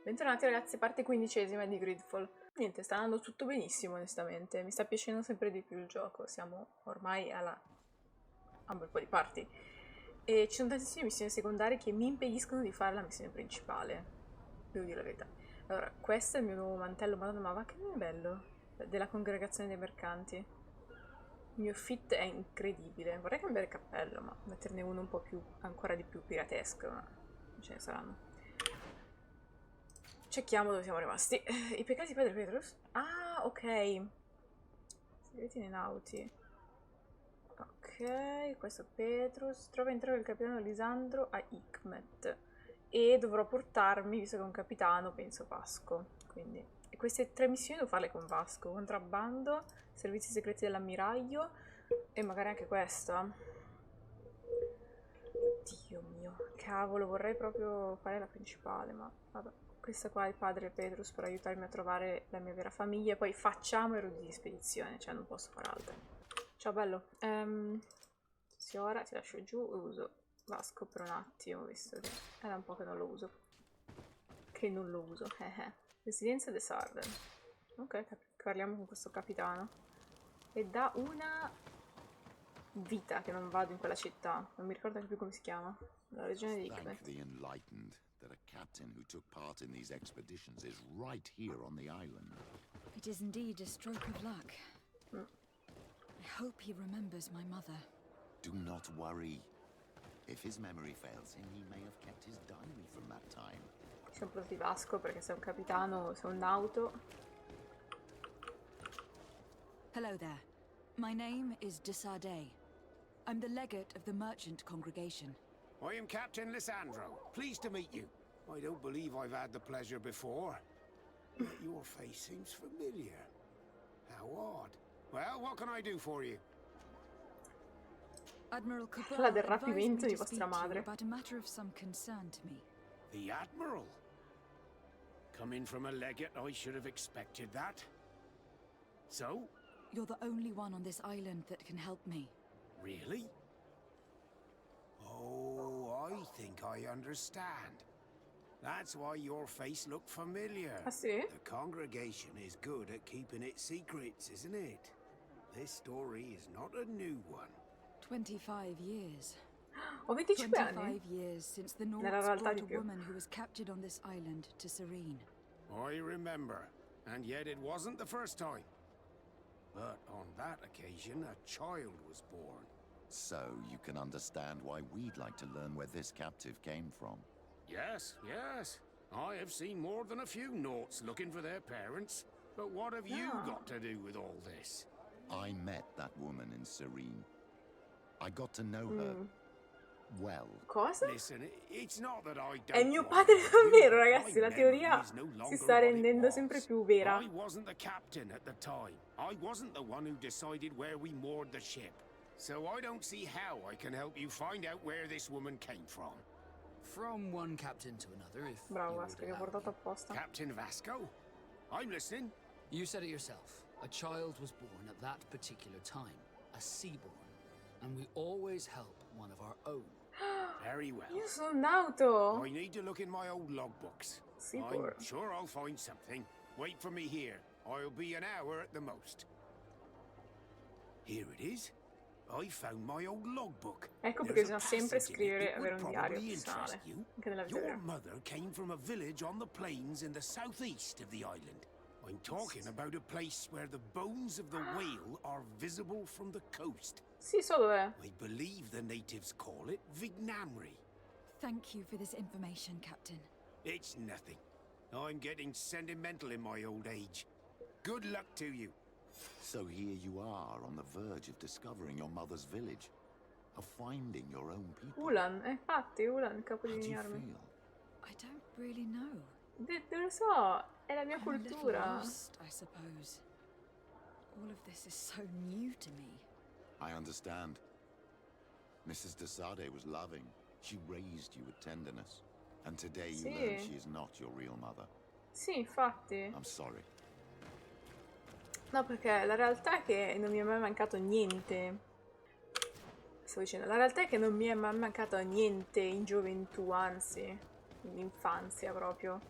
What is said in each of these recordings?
Bentornati ragazzi, parte 15ª di GreedFall. Niente, sta andando tutto benissimo onestamente, mi sta piacendo sempre di più il gioco, siamo ormai a un bel po' di parti. E ci sono tantissime missioni secondarie che mi impediscono di fare la missione principale, devo dire la verità. Allora, questo è il mio nuovo mantello, madonna, ma va che bello, della congregazione dei mercanti. Il mio fit è incredibile, vorrei cambiare cappello, ma metterne uno un po' più, ancora di più piratesco, ma non ce ne saranno. Cerchiamo dove siamo rimasti. I peccati di padre Petrus? Ah, ok. Segreti nei nauti. Ok, questo Petrus. Trova in trova il capitano Lisandro a Hikmet. E dovrò portarmi, visto che è un capitano, penso Vasco. Quindi. E queste 3 missioni devo farle con Vasco. Contrabbando, servizi segreti dell'ammiraglio e magari anche questa. Dio mio, cavolo, vorrei proprio fare la principale, ma vabbè. Questa qua è il padre Petrus per aiutarmi a trovare la mia vera famiglia e poi facciamo i rudi di spedizione, cioè non posso fare altro. Ciao bello, sì, ora ti lascio giù e uso Vasco per un attimo, visto che era un po' che non lo uso. Residenza de Sarden. Ok, parliamo con questo capitano. E da una vita che non vado in quella città, non mi ricordo più come si chiama. La regione di Hikmet. That a captain who took part in these expeditions is right here on the island. It is indeed a stroke of luck. I hope he remembers my mother. Do not worry. If his memory fails him, he may have kept his diary from that time. Siamo pronti Vasco perché sei un capitano, sei un nauto. Hello there. My name is Desade. I'm the legate of the merchant congregation. I am Captain Lisandro. Pleased to meet you. I don't believe I've had the pleasure before. Yet your face seems familiar. How odd. Well, what can I do for you? Admiral Cabral Parla del advised me rapimento di to vostra speak to you madre. about a matter of some concern to me. The Admiral? Coming from a legate, I should have expected that. So? You're the only one on this island that can help me. Really? Oh, I think I understand. That's why your face looked familiar. Ah sì? The congregation is good at keeping its secrets, isn't it? This story is not a new one. 25 years. Ho 25 anni? 25 years since the Nella Nords realtà brought di a più. woman who was captured on this island to Serene. I remember, and yet it wasn't the first time. But on that occasion, a child was born. So you can understand why we'd like to learn where this captive came from. Yes, yes. I have seen more than a few Norts looking for their parents. But what have you got to do with all this? I met that woman in Serene. I got to know her well. Cosa? Listen, it's not that I don't. È mio want padre to help you, davvero, but ragazzi, my la memory teoria is no si longer sta what it rendendo was. sempre più vera. I wasn't the captain at the time. I wasn't the one who decided where we moored the ship. So I don't see how I can help you find out where this woman came from. From one captain to another, if Bravo you would Vasco, che ho allow portato me. apposta. Captain Vasco? I'm listening. You said it yourself. A child was born at that particular time, a seaborn, and we always help one of our own. Very well. Io sono un nauto! I need to look in my old logbooks. Sicuro. I'm sure I'll find something. Wait for me here. I'll be an hour at the most. Here it is. I found my old logbook. Ecco perché There's a bisogna sempre passage in it scrivere, that avere would un diario probably personale, interest you. anche nella vita Your vera. mother came from a village on the plains in the southeast of the island. I'm talking about a place where the bones of the whale are visible from the coast. Sì, so dov'è. I believe the natives call it Vignamri. Thank you for this information, Captain. It's nothing. I'm getting sentimental in my old age. Good luck to you. So here you are on the verge of discovering your mother's village, of finding your own people. Ulan, infatti, Ulan, il capo How di do you armi. feel? I don't really know. Non lo so, è la mia I'm a little cultura. lost, I suppose. All of this is so new to me. I understand. Mrs. Desade was loving. She raised you with tenderness. And today you learn she is not your real mother. Sì, infatti. I'm sorry. No, perché la realtà è che non mi è mai mancato niente. Stavo dicendo, la realtà è che non mi è mai mancato niente in gioventù, anzi, in infanzia proprio.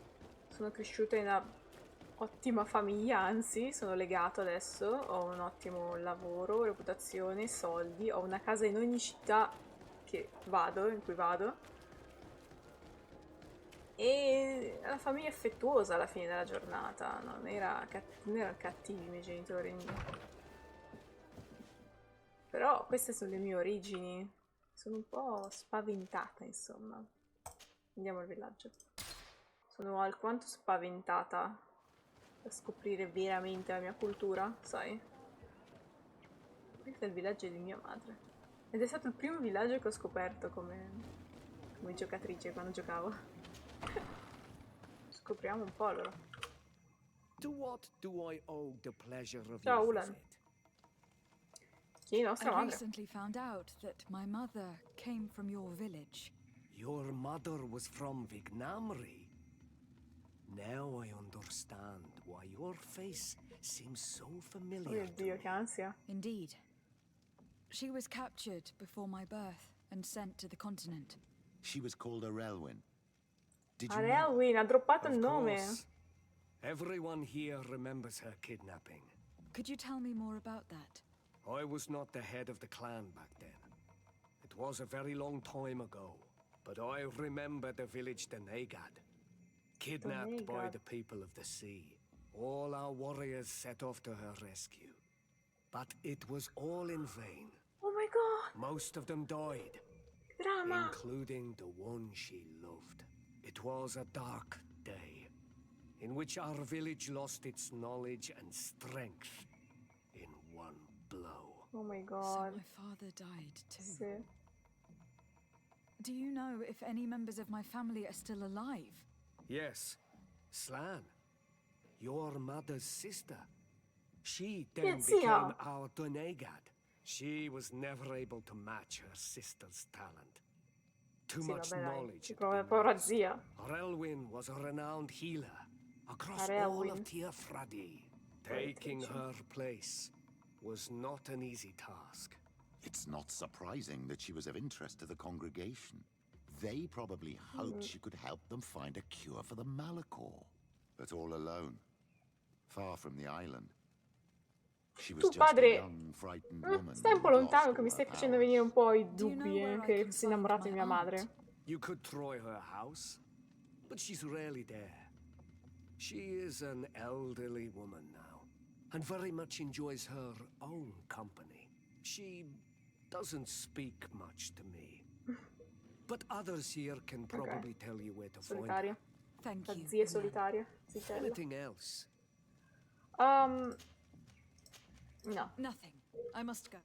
Sono cresciuta in una ottima famiglia, anzi, sono legato adesso, ho un ottimo lavoro, reputazione, soldi, ho una casa in ogni città in cui vado. E la famiglia affettuosa alla fine della giornata, non erano cattivi i miei genitori. Però queste sono le mie origini. Sono un po' spaventata, insomma. Andiamo al villaggio. Sono alquanto spaventata per scoprire veramente la mia cultura, sai? Questo è il villaggio di mia madre. Ed è stato il primo villaggio che ho scoperto come giocatrice quando giocavo. Scopriamo un po' allora. To what do I owe the pleasure of Ciao, your Ulan. visit? Chi è nostra I madre? recently found out that my mother came from your village. Your mother was from Vignamri. Now I understand why your face seems so Oh familiar mio to Dio, me. che ansia. Indeed. She was captured before my birth and sent to the continent. She was called Arelwyn. Did you know? Arelwyn, ha droppato il Of nome. course. Everyone here remembers her kidnapping. Could you tell me more about that? I was not the head of the clan back then. It was a very long time ago, but I remember the village Denegad. Kidnapped by Denegad. the people of the sea. All our warriors set off to her rescue. But it was all in vain. Oh my god, Most of them died, drama. including the one she loved. It was a dark day, in which our village lost its knowledge and strength in one blow. Oh my So god. my father died too. Sì. Do you know if any members of my family are still alive? Yes, Slan, your mother's sister. She Mia then zia. became our Donegad. She was never able to match her sister's talent. Too Sì, much vabbè, dai. knowledge Ci had prova been povera lost. zia. Relwyn was a renowned healer across all Relwyn. of Tierfradi. Taking her place was not an easy task. It's not surprising that she was of interest to the congregation. They probably hoped she could help them find a cure for the Malachor. But all alone, far from the island. She was Tu, just a padre, young, frightened woman. stai un po' who had lontano lost che mi all stai her facendo powers. venire un po' i Do you know dubbi, where I che can fossi find innamorato di my mia madre. aunt? You could try her house, but she's rarely there. She is an elderly woman now, and very much enjoys her own company. She doesn't speak much to me. But others here can probably tell you where to find her. Solitaria. Thank La you. zia è Ulan. solitaria. Zitella. Anything else? No. Nothing. I must go.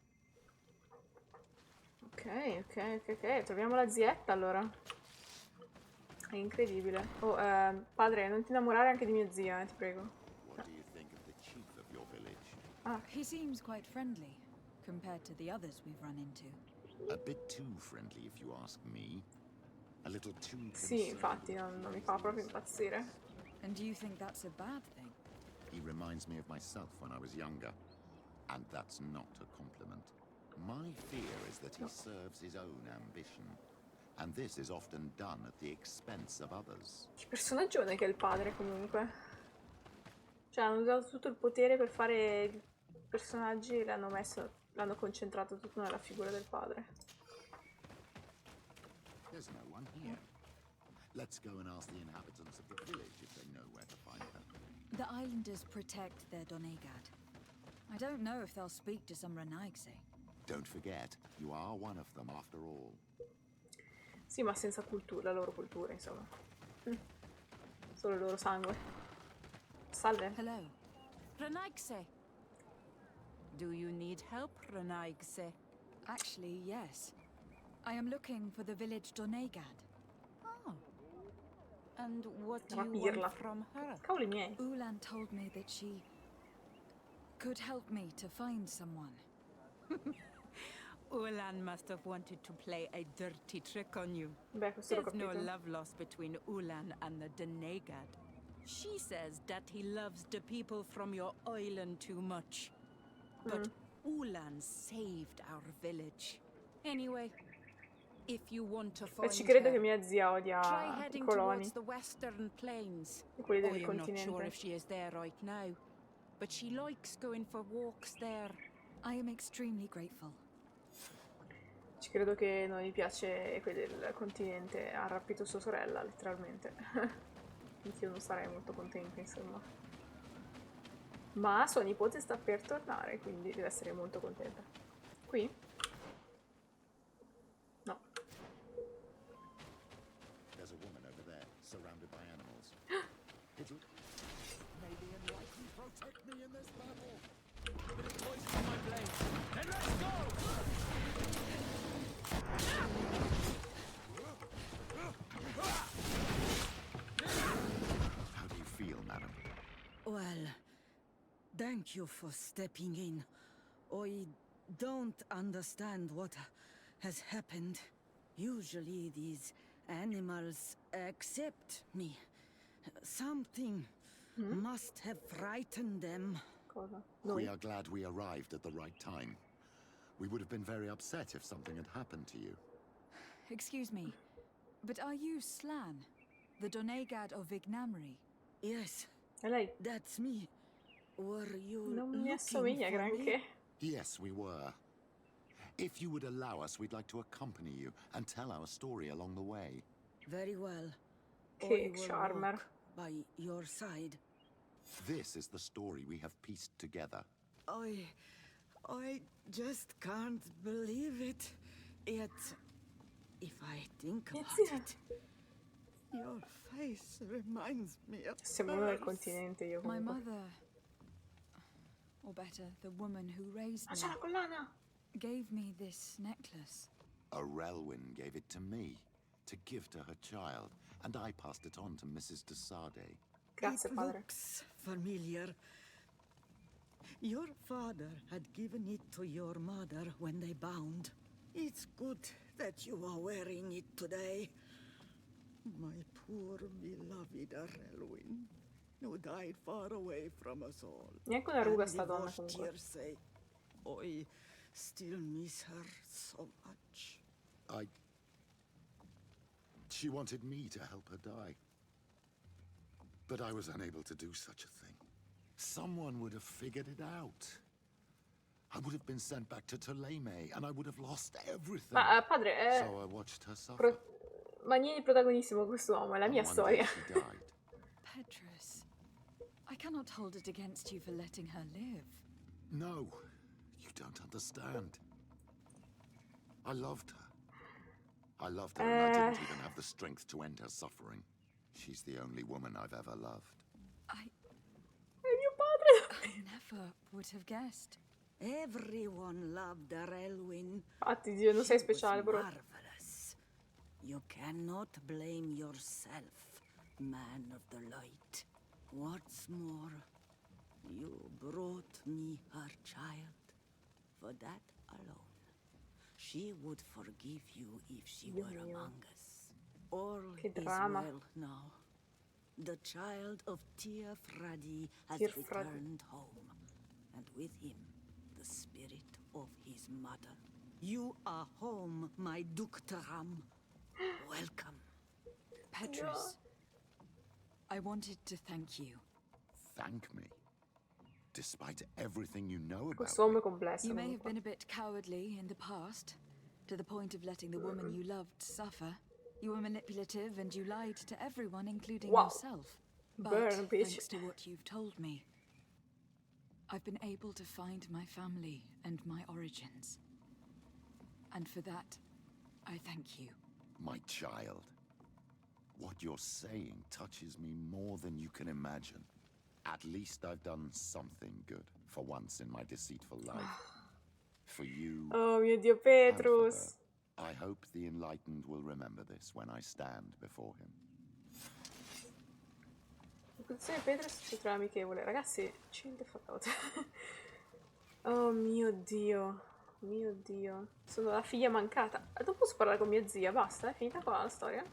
Ok. Troviamo la zietta allora. È incredibile. Oh, padre, non ti innamorare anche di mia zia, ti prego. What do you think of the chief of your village? He seems quite friendly compared to the others we've run into. A bit too friendly, if you ask me. A little too Sì, concerned infatti, with non mi fa proprio impazzire. And do you think that's a bad thing? He reminds me of myself when I was younger. And that's not a compliment. My fear is that he serves his own ambition. And this is often done at the expense of others. Che personaggione che è il padre, comunque. Cioè, hanno usato tutto il potere per fare i personaggi e l'hanno concentrato tutto nella figura del padre. There's no one here. Let's go and ask the inhabitants of the village if they know where to find her. The islanders protect their Donegad. I don't know if they'll speak to some Renaigse. Don't forget, you are one of them after all. Sì, ma senza la loro cultura, insomma. Solo il loro sangue. Salve. Hello. Renaigse. Do you need help, Renaigse? Actually, yes. I am looking for the village Donegad. Oh. And what do you Rapirla. want from her? Cavoli miei. Ulan told me that she could help me to find someone. Ulan must have wanted to play a dirty trick on you. Beh, questo l'ho There's no capito. love lost between Ulan and the Denegad. She says that he loves the people from your island too much. But Ulan saved our village. Anyway, If you want to Beh, find ci credo her, che mia zia try odia i heading coloni, towards the western plains. quelli del I am not sure continente. if she is there right now, but she likes going for walks there. I am extremely grateful. Ci credo che non gli piace quelli del continente. Ha rapito sua sorella, letteralmente. Anch'io non sarei molto contenta, insomma. Ma sua nipote sta per tornare, quindi deve essere molto contenta. Qui? No. There's a woman over there, surrounded by animals. It'll maybe enlighten protect me in this battle. Bit of poison in my blade. Then let's go! How do you feel, madam? Well, thank you for stepping in. I don't understand what has happened. Usually these animals accept me. Something must have frightened them. Cosa? We Noi? are glad we arrived at the right time. We would have been very upset if something had happened to you. Excuse me, but are you Slan, the Donegad of Vignamri? Yes, È lei? that's me. Were you Non mi looking assomiglia for me? granché. Yes, we were. If you would allow us, we'd like to accompany you and tell our story along the way. Very well. Che I will charmer. walk by your side. This is the story we have pieced together. I just can't believe it. Yet, if I think about zia. it, your face reminds me of Siamo uno del hers. continente, io My comunque. mother, or better, the woman who raised Ah, me, c'è la collana! gave me this necklace. A Relwyn gave it to me to give to her child, and I passed it on to Mrs. de Sade. Grazie, It padre. looks familiar. Your father had given it to your mother when they bound. It's good that you are wearing it today. My poor beloved Relwyn, who died far away from us all. Neanche una ruga And sta donna, divorced comunque. Jersey. I still miss her so much. She wanted me to help her die. But I was unable to do such a thing. Someone would have figured it out. I would have been sent back to Ptolemy, and I would have lost everything. Ma padre, So I watched her suffer. ma niente protagonissimo quest'uomo, è la mia And one storia. day she died. Petrus, I cannot hold it against you for letting her live. No, you don't understand. I loved her. I loved her, and I didn't even have the strength to end her suffering. She's the only woman I've ever loved. È mio padre! I never would have guessed. Everyone loved Relwyn. Infatti, Dio, non sei She was speciale, bro. marvelous. You cannot blame yourself, man of the light. What's more, you brought me her child. For that alone, she would forgive you if she Dio were mio. among us. All Che is drama. well now. The child of Tir Fradi has Tir Fradi. returned home, and with him, the spirit of his mother. You are home, my Duktram. Welcome. Petrus, I wanted to thank you. Thank me. Despite everything you know about Quest'uomo me. è complesso. You may have comunque. been a bit cowardly in the past, to the point of letting the woman you loved suffer. You were manipulative and you lied to everyone, including Wow. yourself. But Burn, bitch. thanks to what you've told me, I've been able to find my family and my origins. And for that, I thank you. My child. What you're saying touches me more than you can imagine. At least I've done something good for once in my deceitful life. For you Oh mio Dio, and for her. Petrus! I hope the enlightened will remember this when I stand before him. La posizione di Petrus si trova amichevole. Ragazzi, chill the fuck out. Oh mio Dio. Mio Dio. Sono la figlia mancata. Non posso parlare con mia zia, basta, è finita qua la storia.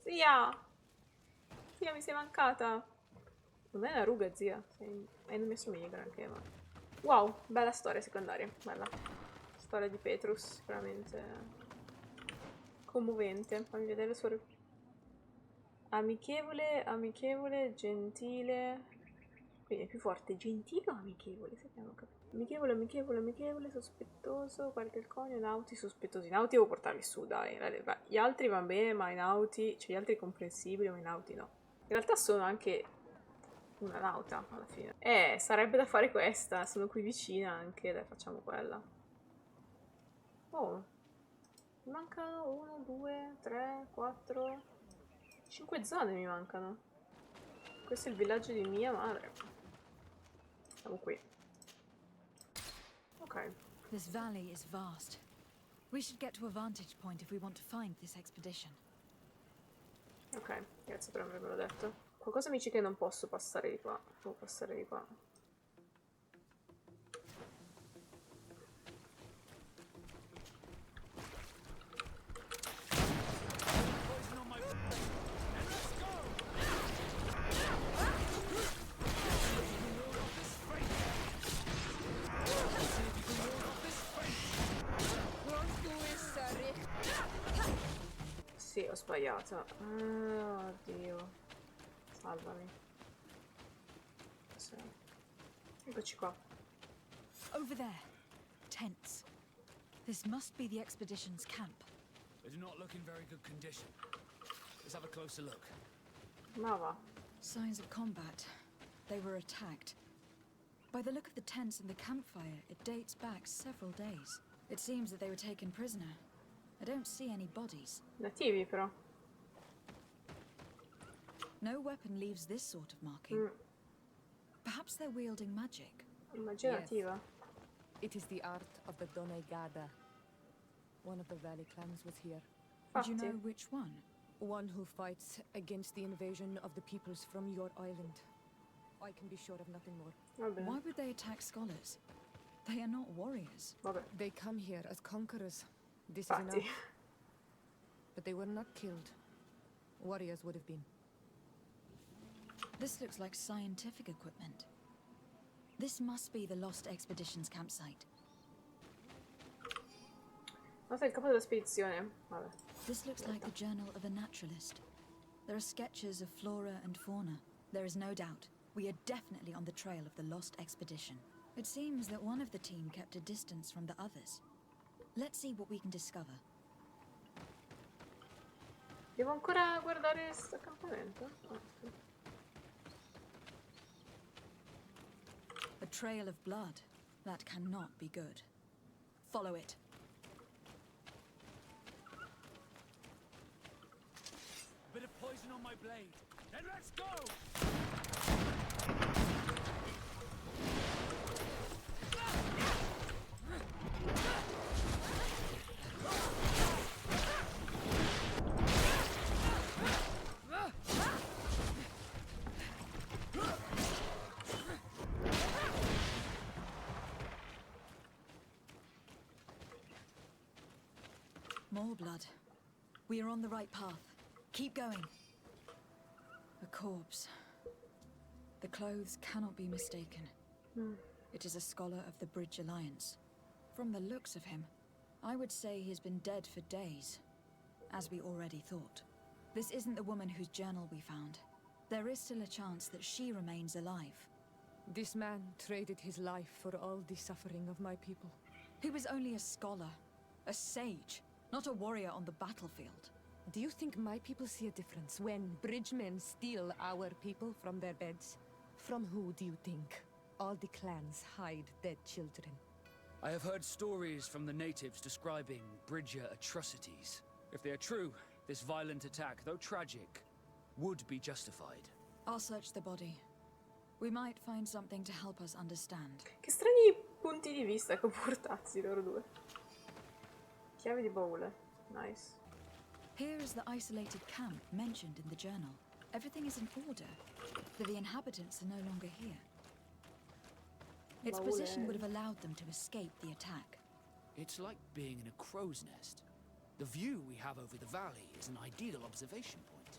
Zia! Zia, mi sei mancata. Non è una ruga, zia. Non mi assomiglia granché, ma... Wow, bella storia secondaria, bella. Storia di Petrus, sicuramente. commovente. Fammi vedere il suo... Amichevole, amichevole, gentile. Quindi è più forte gentile o amichevole? Sappiamo capire. Amichevole, amichevole, amichevole, sospettoso, guarda il conio, nauti, sospettosi. I nauti devo portarli su, dai. Gli altri van bene, ma i nauti, cioè gli altri comprensibili, ma i nauti no. In realtà sono anche una nauta, alla fine. Sarebbe da fare questa, sono qui vicina anche, dai, facciamo quella. Oh, mi mancano 1, 2, 3, 4, 5 zone mi mancano. Questo è il villaggio di mia madre. Siamo qui. Ok. This valley is vast. We should get to a vantage point if we want to find this expedition. Ok, grazie per avermelo detto. Qualcosa mi dice che non posso passare di qua. Devo passare di qua. Sì, ho sbagliato. Oddio. Salvami. Sì. Eccoci qua. Over there. Tents. This must be the expedition's camp. They do not look in very good condition. Let's have a closer look. Ma va. Signs of combat. They were attacked. By the look of the tents and the campfire, it dates back several days. It seems that they were taken prisoner. I don't see any bodies. Nativi però. No weapon leaves this sort of marking. Perhaps they're wielding magic. Magia nativa. It is the art of the Donegada. One of the valley clans was here. Do you Infatti. know which one? One who fights against the invasion of the peoples from your island. I can be sure of nothing more. Va bene. Why would they attack scholars? They are not warriors. Vabbè. They come here as conquerors. This is Infatti. enough. But they were not killed. Warriors would have been. This looks like scientific equipment. This must be the Lost Expedition's campsite. Nota il capo della spedizione. Vabbè. This looks like the journal of a naturalist. There are sketches of flora and fauna. There is no doubt. We are definitely on the trail of the Lost Expedition. It seems that one of the team kept a distance from the others. Let's see what we can discover. Devo ancora guardare questo accampamento? Ah, sì. A trail of blood. That cannot be good. Follow it. A bit of poison on my blade. Then let's go! More blood. We are on the right path. Keep going. A corpse. The clothes cannot be mistaken. It is a scholar of the Bridge Alliance. From the looks of him, I would say he has been dead for days, as we already thought. This isn't the woman whose journal we found. There is still a chance that she remains alive. This man traded his life for all the suffering of my people. He was only a scholar, a sage, not a warrior on the battlefield. Do you think my people see a difference when bridgemen steal our people from their beds? From who do you think all the clans hide dead children? I have heard stories from the natives describing Bridger atrocities. If they are true, this violent attack, though tragic, would be justified. I'll search the body. We might find something to help us understand. Che strani punti di vista che ho portati loro due. Chiave di baule. Nice. Here is the isolated camp mentioned in the journal. Everything is in order, but the inhabitants are no longer here. Its position would have allowed them to escape the attack. It's like being in a crow's nest. The view we have over the valley is an ideal observation point.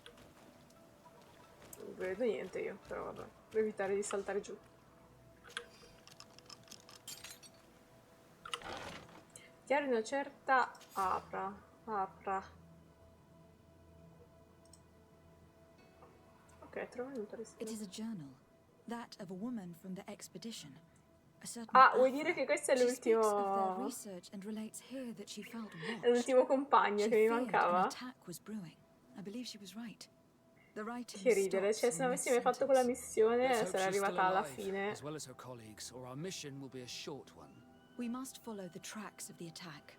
Non vedo niente io, però vabbè. Per evitare di saltare giù. Chiaro di una certa Aphra. Ok, trova il It is a journal, that of a woman from the expedition. A certain Ah, vuoi Aphra. dire che questo è She speaks of their l'ultimo... research and relates here that she felt è l'ultimo watched. compagno She che mi feared an mancava? attack was brewing. I believe she was right. The writing Che ridere, cioè stops se in non avessi mai fatto quella mid-sentence. missione Let's hope sarei she's still arrivata alla alive, fine. as well as her colleagues, or our mission will be a short one. We must follow the tracks of the attack.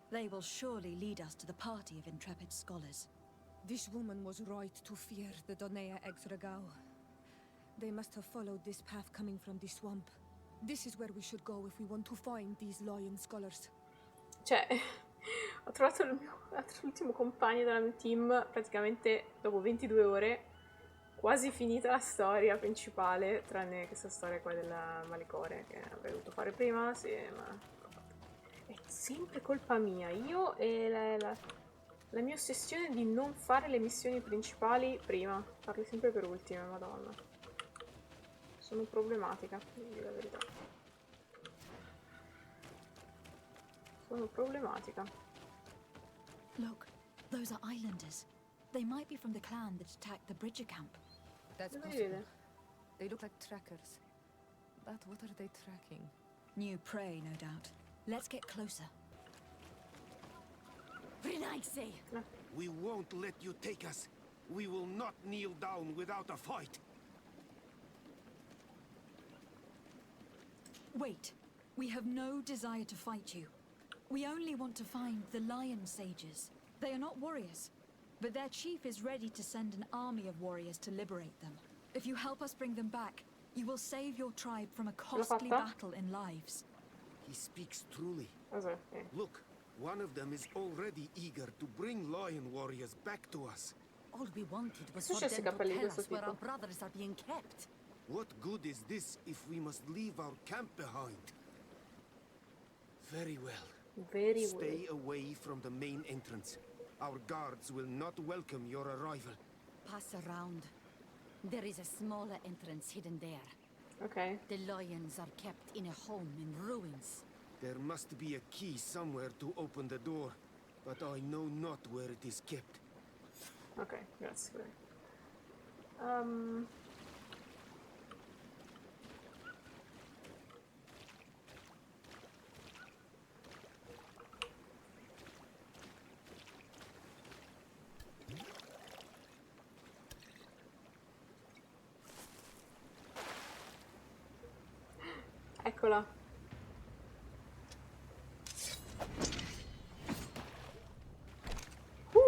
They will surely lead us to the party of intrepid scholars. This woman was right to fear the Donea Exregao. They must have followed this path coming from the swamp. This is where we should go if we want to find these lion scholars. Cioè, ho trovato l'ultimo compagno della mia team praticamente dopo 22 ore, quasi finita la storia principale, tranne questa storia qua della malicore che avrei dovuto fare prima, sì, ma è sempre colpa mia. Io e la mia ossessione di non fare le missioni principali prima, farle sempre per ultime, madonna. Sono problematica, quindi la verità. Sono problematica. Look, those are islanders. They might be from the clan that attacked the Bridger camp. That's Dove li possible. vede? They look like trackers. But what are they tracking? New prey, no doubt. Let's get closer. Renaisi! We won't let you take us. We will not kneel down without a fight. Wait. We have no desire to fight you. We only want to find the lion sages. They are not warriors, but their chief is ready to send an army of warriors to liberate them. If you help us bring them back, you will save your tribe from a costly fatta? battle in lives. He speaks truly. Cos'è? Look, one of them is already eager to bring lion warriors back to us. All we wanted was Cosa for c'è sti them to capelli di tell questo us where our tipo? brothers are being kept. What good is this if we must leave our camp behind? Very well. Very Stay well. away from the main entrance. Our guards will not welcome your arrival. Pass around. There is a smaller entrance hidden there. Ok. The lions are kept in a home in ruins. There must be a key somewhere to open the door, but I know not where it is kept. Ok, grazie. Eccola.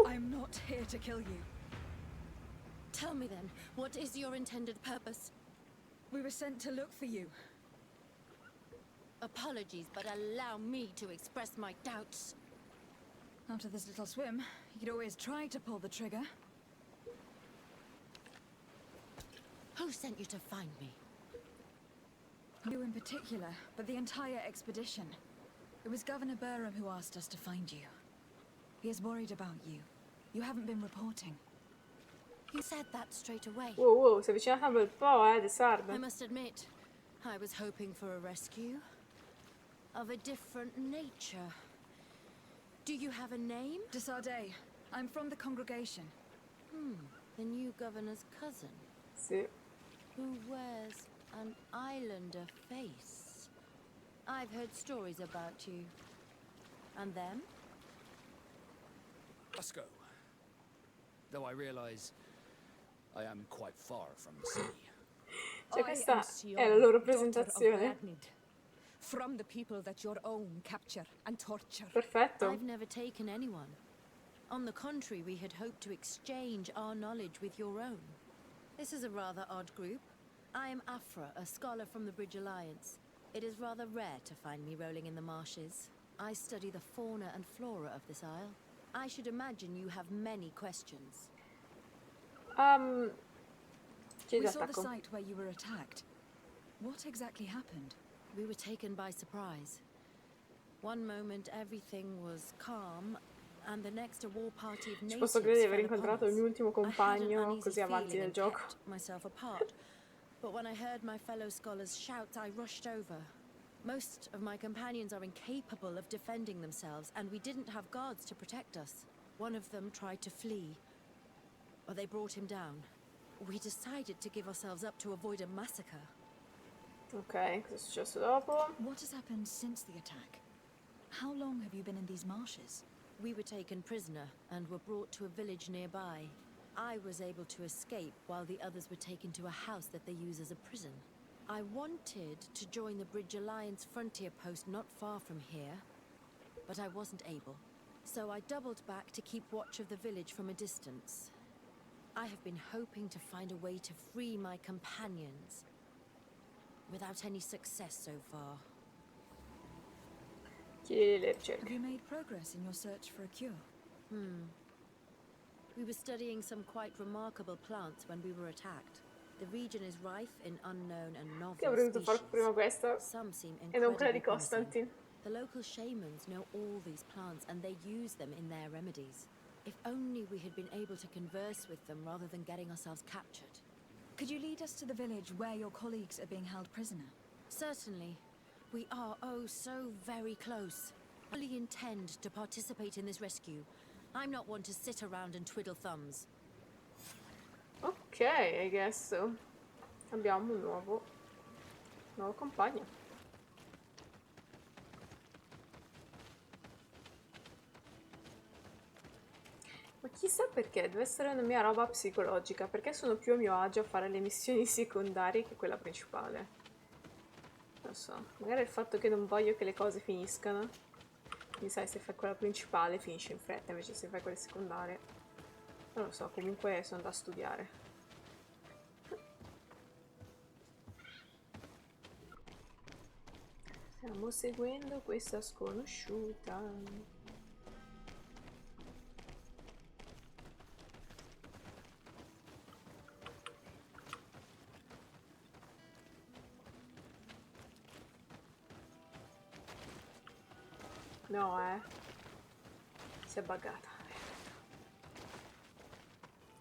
I'm not here to kill you. Tell me then, what is your intended purpose? We were sent to look for you. Apologies, but allow me to express my doubts. After this little swim, you could always try to pull the trigger. Who sent you to find me? You in particular, but the entire expedition. It was Governor Burham who asked us to find you. He is worried about you. You haven't been reporting. You said that straight away. Wow, wow, si è avvicinata un bel po', di sardo. I must admit, I was hoping for a rescue. Of a different nature. Do you have a name? De Sardet. I'm from the congregation. The new governor's cousin, Sì. who wears an islander face. I've heard stories about you. And them? Let's go. Though I realize I am quite far from the sea. Cioè I questa am è Siona, la loro daughter of presentazione. Radnid, from the people that your own capture and torture. Perfetto. I've never taken anyone. On the contrary, we had hoped to exchange our knowledge with your own. This is a rather odd group. I am Aphra, a scholar from the Bridge Alliance. It is rather rare to find me rolling in the marshes. I study the fauna and flora of this isle. I should imagine you have many questions. Chiedi We saw the attacco. site where you were attacked. What exactly happened? We were taken by surprise. One moment everything was calm, and the next a war party of Ci natives posso credere di aver fell upon incontrato il us. mio ultimo I had an compagno uneasy così avanti feeling nel and gioco. kept myself apart. But when I heard my fellow scholars shout, I rushed over. Most of my companions are incapable of defending themselves, and we didn't have guards to protect us. One of them tried to flee, but they brought him down. We decided to give ourselves up to avoid a massacre. Ok, cosa è successo dopo? What has happened since the attack? How long have you been in these marshes? We were taken prisoner and were brought to a village nearby. I was able to escape while the others were taken to a house that they use as a prison. I wanted to join the Bridge Alliance frontier post not far from here, but I wasn't able. So I doubled back to keep watch of the village from a distance. I have been hoping to find a way to free my companions, without any success so far. Chiedi le ricerche. Have you made progress in your search for a cure? We were studying some quite remarkable plants when we were attacked. The region is rife in unknown and Che novel avrei dovuto fare species. prima questa Some seem e non quella incredibly di promising. Constantine. The local shamans know all these plants and they use them in their remedies. If only we had been able to converse with them rather than getting ourselves captured. Could you lead us to the village where your colleagues are being held prisoner? Certainly. We are, oh, so very close. I really intend to participate in this rescue. I'm not one to sit around and twiddle thumbs. Ok, I guess so. Abbiamo un nuovo compagno. Ma chissà perché, deve essere una mia roba psicologica, perché sono più a mio agio a fare le missioni secondarie che quella principale. Non so, magari il fatto che non voglio che le cose finiscano. Quindi sai, se fai quella principale finisce in fretta, invece se fai quelle secondarie. Non lo so, comunque sono da studiare. Stiamo seguendo questa sconosciuta. No, si è buggata, merda.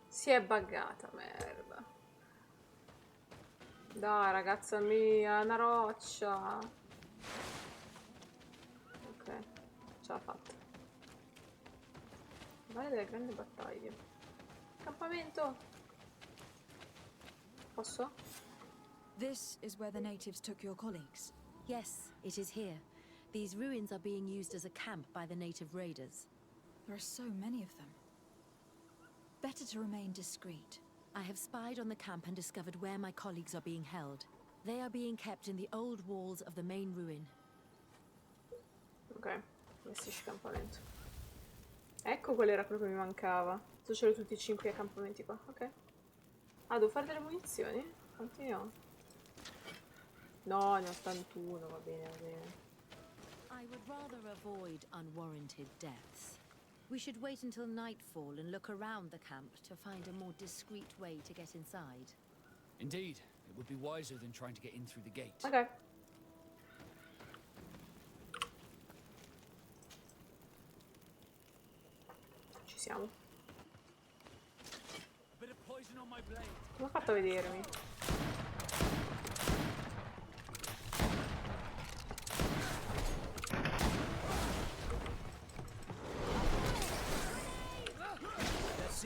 Si è buggata, merda. Dai, ragazza mia, una roccia. Ok, ce l'ha fatta. Vale delle grandi battaglie. Accampamento. Posso? This is where the natives took your colleagues. Yes, it is here. These ruins are being used as a camp by the native raiders. There are so many of them. Better to remain discreet. I have spied on the camp and discovered where my colleagues are being held. They are being kept in the old walls of the main ruin. Ok, gestisci accampamento. Ecco qual era quello che mi mancava. Adesso ce l'ho tutti e 5 accampamenti qua, ok. Ah, devo fare delle munizioni? Quanti ne ho? No, ne ho 81, va bene, va bene. I would rather avoid unwarranted deaths. We should wait until nightfall and look around the camp to find a more discreet way to get inside. Indeed, it would be wiser than trying to get in through the gate. Ok. Ci siamo. A bit of poison on my blade. Come ho fatto a vedermi?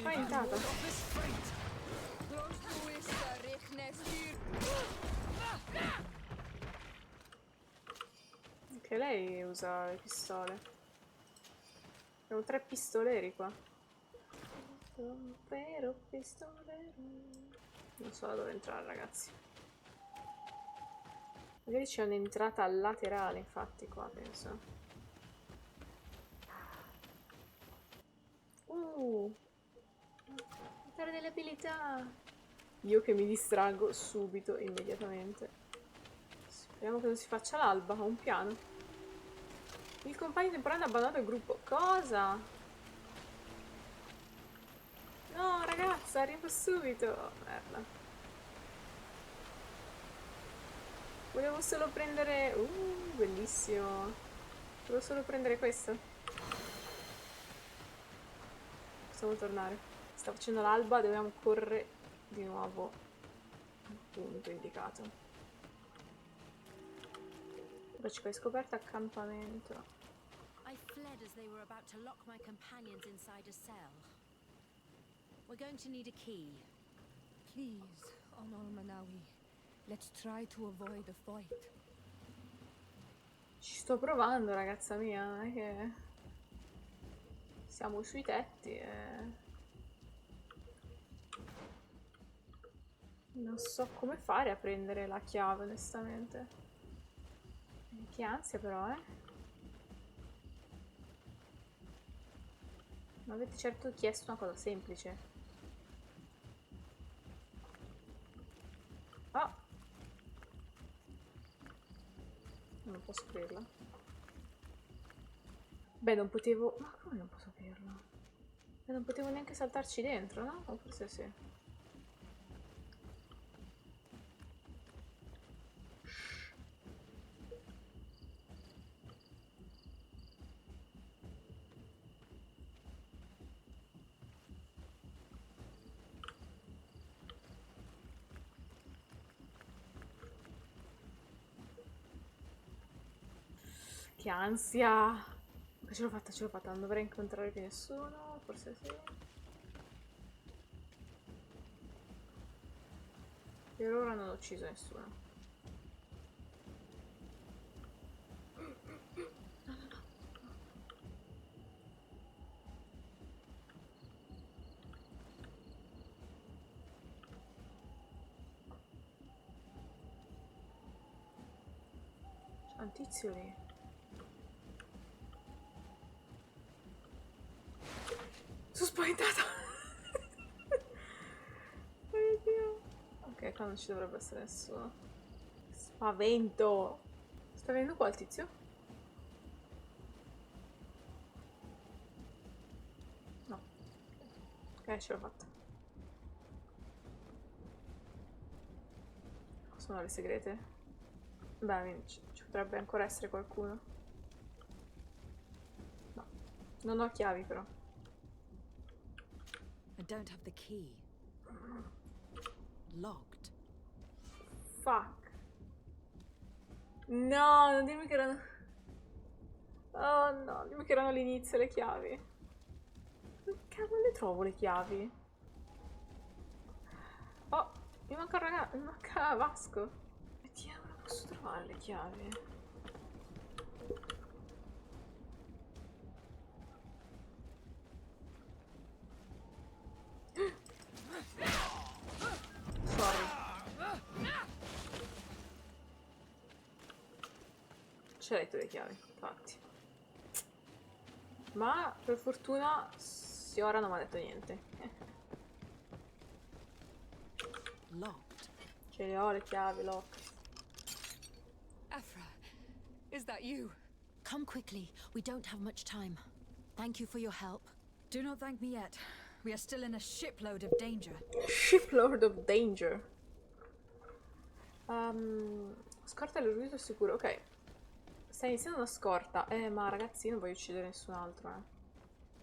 Ah, è entrata. Anche lei usa le pistole. Abbiamo 3 pistoleri qua. Un vero pistolero. Non so da dove entrare, ragazzi. Magari c'è un'entrata laterale, infatti, qua, penso. Fare delle abilità. Io che mi distraggo subito, immediatamente. Speriamo che non si faccia l'alba, ho un piano. Il compagno temporaneo ha abbandonato il gruppo. Cosa? No, ragazza, arrivo subito. Merda. Volevo solo prendere... bellissimo. Volevo solo prendere questo. Possiamo tornare. Sta facendo l'alba, dobbiamo correre di nuovo al punto indicato. Ora ci fai scoperta accampamento. I fled as they were about to lock my companions inside a cell. We're going to need a key. Please, Onol Manawi, let's try to avoid a fight. Ci sto provando, ragazza mia, non è che siamo sui tetti e non so come fare a prendere la chiave, onestamente. Che ansia però, Ma avete certo chiesto una cosa semplice. Ah! Non posso aprirla. Beh, non potevo... Ma come non posso aprirla? Beh, non potevo neanche saltarci dentro, no? O forse sì. Che ansia! Ce l'ho fatta, non dovrei incontrare più nessuno, forse sì. Per ora non ho ucciso nessuno. No, no, no. C'è un tizio lì. Sono spaventata! Oh mio Dio. Ok, qua non ci dovrebbe essere nessuno. Spavento! Sta venendo qua il tizio? No. Ok, ce l'ho fatta. Sono le segrete? Beh, ci potrebbe ancora essere qualcuno. No. Non ho chiavi però. I don't have the key. Locked. Fuck. No, non dimmi che erano... Oh no, dimmi che erano all'inizio le chiavi. Dove cavolo le trovo le chiavi? Oh, mi manca un ragazzo, mi manca Vasco. Vediamo, non posso trovare le chiavi. Sorry. Ce l'hai tu le chiavi, infatti. Ma per fortuna Siora non mi ha detto niente. Locked. Ce le ho le chiavi, lock. Aphra, is that you? Come quickly. We don't have much time. Thank you for your help. Do not thank me yet. We are still in a shipload of danger. Shipload of danger. Scorta l'eruito sicuro, ok. Stai iniziando una scorta. Ma ragazzi, io non voglio uccidere nessun altro,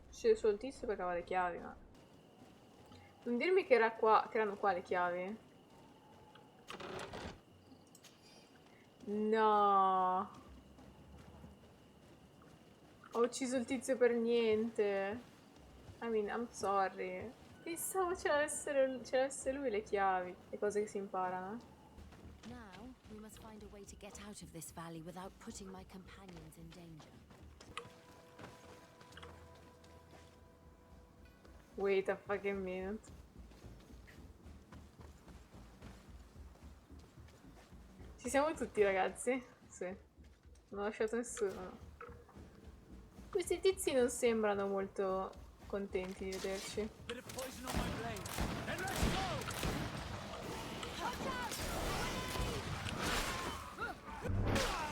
Uccidere solo il tizio perché aveva le chiavi, ma... Non dirmi che era qua, che erano qua le chiavi. No. Ho ucciso il tizio per niente. I mean, I'm sorry. Pensavo ce l'avesse lui le chiavi. Le cose che si imparano. Now, we must find a way to get out of this valley without putting my companions in danger. Wait a fucking minute. Ci siamo tutti, ragazzi? Sì. Non ho lasciato nessuno, no. Questi tizi non sembrano molto contenti di vederci.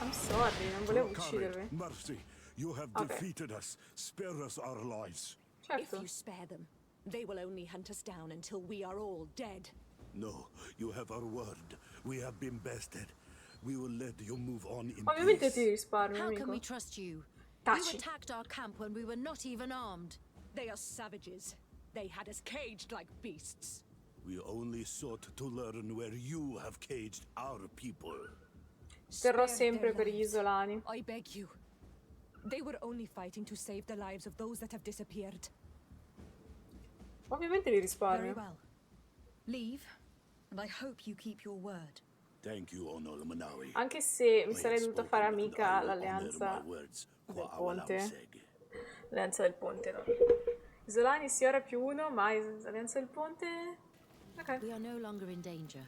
I'm sorry, non volevo uccidervi. Mercy, you have defeated us. Spare us our lives. If Certo. you spare them, they will only hunt us down until we are all dead. No, you have our word. We have been bested. We will let you move on in Ovviamente ti peace. risparmio, How can we amico. trust you? Taci. You attacked our camp when we were not even armed. They are savages. They had us caged like beasts. We only sought to learn where you have caged our people. Terrò Spare sempre their per gli lives. isolani. I beg you. They were only fighting to save the lives of those that have disappeared. Ovviamente li Very risparmio. well. Leave, and I hope you keep your word. Thank you, Honor Manawi. Anche se mi sarei dovuta fare amica all'alleanza del ponte. L'alleanza del ponte, no. Isolani sì, ora +1, ma l'alleanza del ponte... Ok. We are no longer in danger.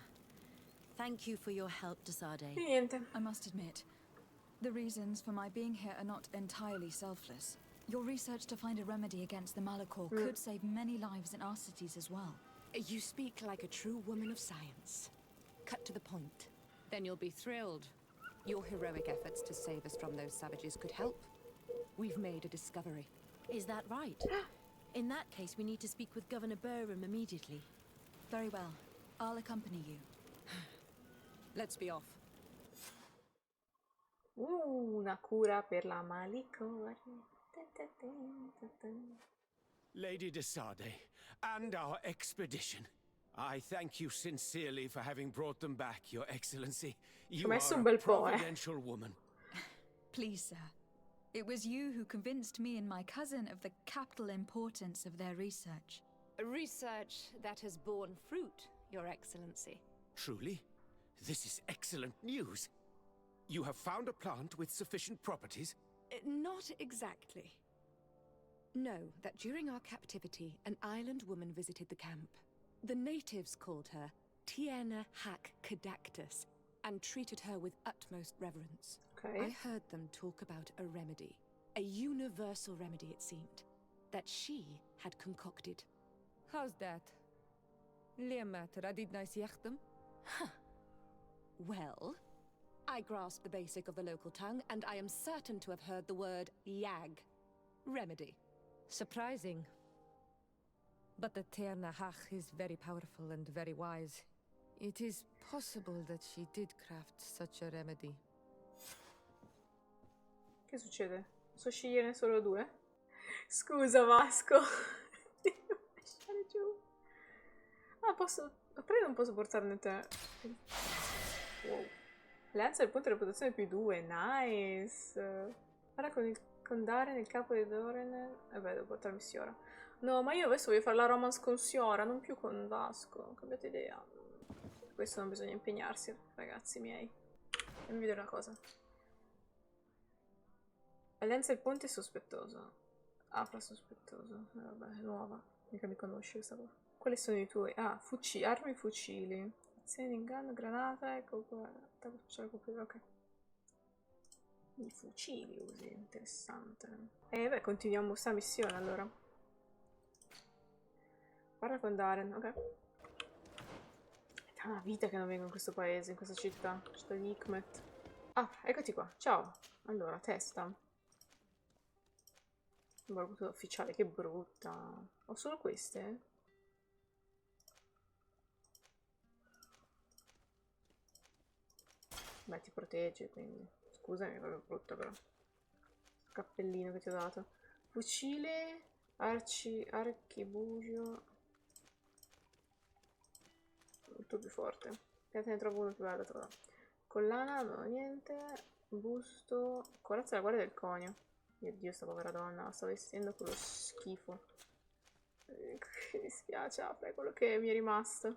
Thank you for your help, Desade. E niente. I must admit, the reasons for my being here are not entirely selfless. Your research to find a remedy against the Malachor could save many lives in our cities as well. You speak like a true woman of science. Cut to the point. Then you'll be thrilled. Your heroic efforts to save us from those savages could help. We've made a discovery. Is that right? In that case, we need to speak with Governor Burham immediately. Very well. I'll accompany you. Let's be off. Una cura per la malicore. Lady Desade, and our expedition. I thank you sincerely for having brought them back, Your Excellency. You are a providential woman. Please, sir. It was you who convinced me and my cousin of the capital importance of their research. Research that has borne fruit, Your Excellency. Truly? This is excellent news. You have found a plant with sufficient properties? Not exactly. Know that during our captivity, an island woman visited the camp. The natives called her Tiena Hack Cadactus and treated her with utmost reverence. Okay. I heard them talk about a remedy, a universal remedy it seemed, that she had concocted. How's that? Well, I grasped the basic of the local tongue, and I am certain to have heard the word yag, remedy. Surprising. But the Ternahach is very powerful and very wise. It is possible that she did craft such a remedy. Che succede? So sceglierne solo 2? Scusa, Vasco. Devo lasciare giù. Ah, posso... Però non posso portarne te. Wow. Alleanza del ponte reputazione +2. Nice. Guarda con Daren, il capo di Doren. Vabbè, devo portarmi Siora. No, ma io adesso voglio fare la romance con Siora, non più con Vasco. Cambiate idea. Per questo non bisogna impegnarsi, ragazzi miei. Fammi vedere una cosa. Alleanza del ponte è sospettoso. Aphra sospettoso. Vabbè, è nuova. Mica mi conosci questa qua. Quali sono i tuoi? Ah, armi e fucili. Azioni di inganno, granata, ecco qua. Attacco speciale, ok. I fucili usi, interessante. Beh, continuiamo questa missione allora. Parla con Daren, ok. È una vita che non vengo in questo paese, in questa città. Città di Hikmet. Ah, eccoti qua, ciao. Allora, testa. Bordo ufficiale, che brutta. Ho solo queste? Beh, ti protegge, quindi. Scusami, è proprio brutto però. Cappellino che ti ho dato. Fucile, archibugio. Molto più forte. Ne trovo uno più bello, trovo. Collana, no, niente. Busto. Corazza della guardia del conio. Mio Dio, sta povera donna, la sto vestendo quello schifo. Mi dispiace, Aphra, è quello che mi è rimasto.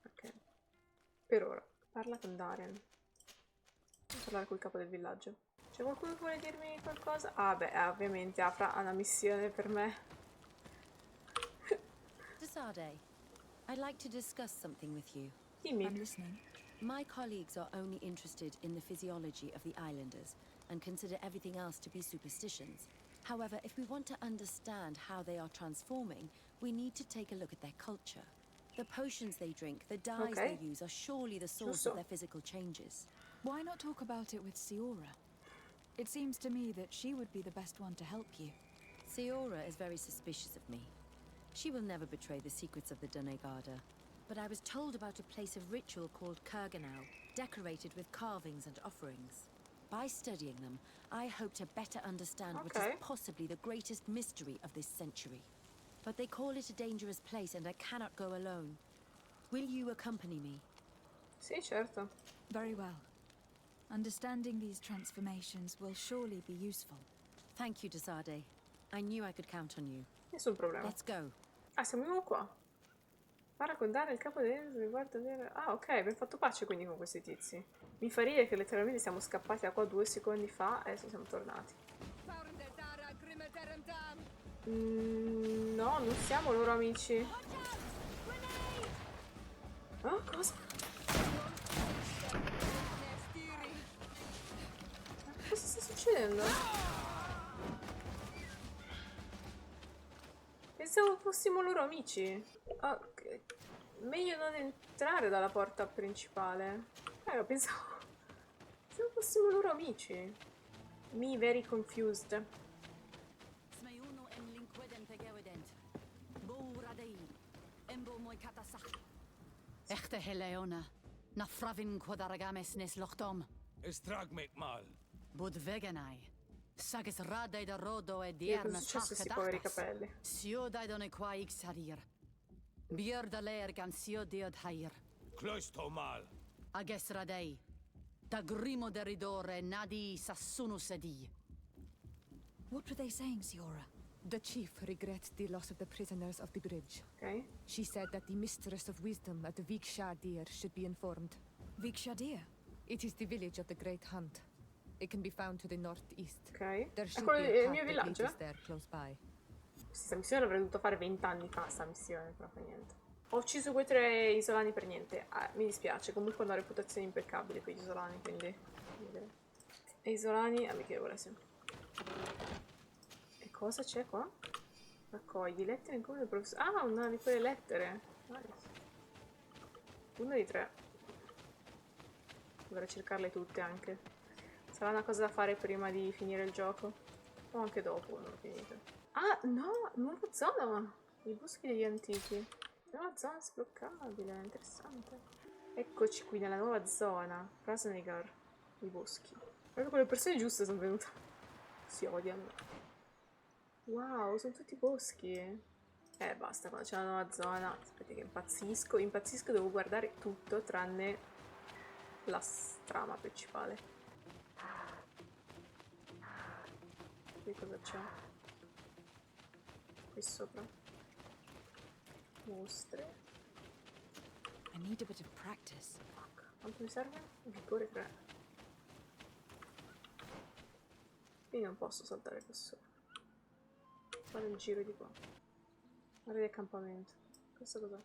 Ok. Per ora. Parla con Daren. Devo parlare col capo del villaggio. C'è qualcuno che vuole dirmi qualcosa? Ah, beh, ovviamente Aphra ha una missione per me. Desade, I'd like to discuss something with you. Dimmi. I'm listening. My colleagues are only interested in the physiology of the islanders and consider everything else to be superstitions. However, if we want to understand how they are transforming, we need to take a look at their culture. The potions they drink, the dyes they use are surely the source of their physical changes. Why not talk about it with Siora? It seems to me that she would be the best one to help you. Siora is very suspicious of me. She will never betray the secrets of the Doneigada. But I was told about a place of ritual called Kurganau, decorated with carvings and offerings. By studying them, I hope to better understand what is possibly the greatest mystery of this century. But they call it a dangerous place and I cannot go alone. Will you accompany me? Sì, certo. Very well. Understanding these transformations will surely be useful. Thank you, Desade. I knew I could count on you. Nessun problema. Let's go. Ah, siamo di nuovo qua. Fa raccontare il capo riguardo vere. Ah, ok, abbiamo fatto pace quindi con questi tizi. Mi fa ridere che letteralmente siamo scappati da qua 2 secondi fa e adesso siamo tornati. No, non siamo loro amici. Oh, cosa? Cosa sta succedendo? Pensavo fossimo loro amici. Ok. Meglio non entrare dalla porta principale. Pensavo fossimo loro amici. Me very confused. Echte Heleona, na fravin quadaragames nes lochtom. Estragmek mal. Bud veganai. Sages radai da rodo e Cosa è dierna successo a sti poveri capelli? Sio daidone qua xarir. Bier da leer gan sio diod hair. Cloisto mal. Ages radei. Da grimo deridore nadi sassuno sedi. What were they saying, Siora? The chief regrets the loss of the prisoners of the bridge. Ok. She said that the mistress of wisdom at the Vikshadir should be informed. Vikshadir? It is the village of the Great Hunt. It can be found to the northeast. Ok. There È should quello be del a mio path that leads villaggio? us there close by. Questa missione l'avrei dovuto fare 20 anni fa, sta missione, però fa niente. Ho ucciso quei 3 isolani per niente. Ah, mi dispiace, comunque ho una reputazione impeccabile per gli isolani, quindi... E isolani amichevole, sì. E cosa c'è qua? Raccogli lettere in comune del professore. Ah, una di quelle lettere. Nice. Una di 3. Dovrei cercarle tutte anche. Sarà una cosa da fare prima di finire il gioco. O anche dopo, quando lo finite. Ah, no! Nuova zona! I boschi degli antichi. Nuova zona sbloccabile, interessante. Eccoci qui nella nuova zona. Krasnigar. I boschi. Proprio quelle persone giuste sono venute. Si odiano. Wow, sono tutti boschi. Basta, quando c'è una nuova zona. Aspetta che impazzisco. Impazzisco, devo guardare tutto tranne la trama principale. Qui cosa c'è? Qui sopra. Mostre. I need a bit of practice. Quanto mi serve? Vigore 3. Quindi non posso saltare qua sopra. Fare il giro di qua. Area di accampamento. Questo cos'è?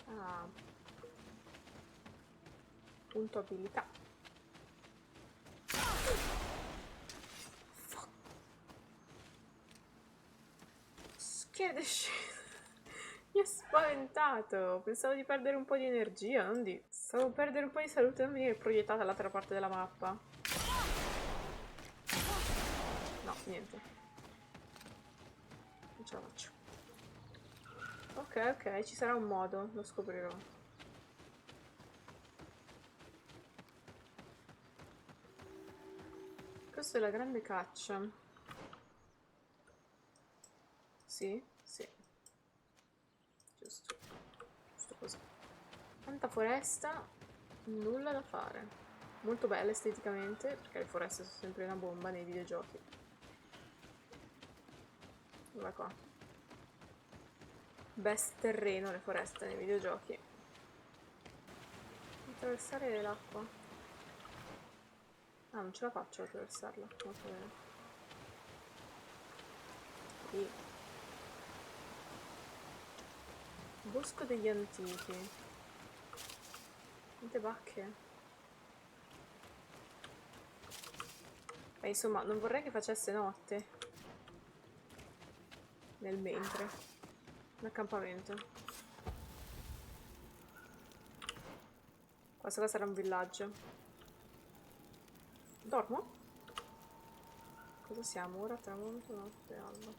Ah. Punto abilità. Fuck. Che scena. Mi ha spaventato. Pensavo di perdere un po' di energia, non di... Stavo per perdere un po' di salute, non venire proiettata dall'altra parte della mappa. No, niente. Non ce la faccio. Ok, ok, ci sarà un modo, lo scoprirò. Questa è la grande caccia. Sì, sì. Giusto. Giusto così. Tanta foresta, nulla da fare. Molto bella esteticamente, perché le foreste sono sempre una bomba nei videogiochi. Guarda qua. Best terreno le foreste nei videogiochi. Attraversare l'acqua. Ah, non ce la faccio ad attraversarla. Molto bene. Qui. Bosco degli antichi. Quante bacche. Insomma, non vorrei che facesse notte. Nel mentre. L'accampamento. Questo qua sarà un villaggio. Dormo? Cosa siamo ora? Tramonto, notte, alba.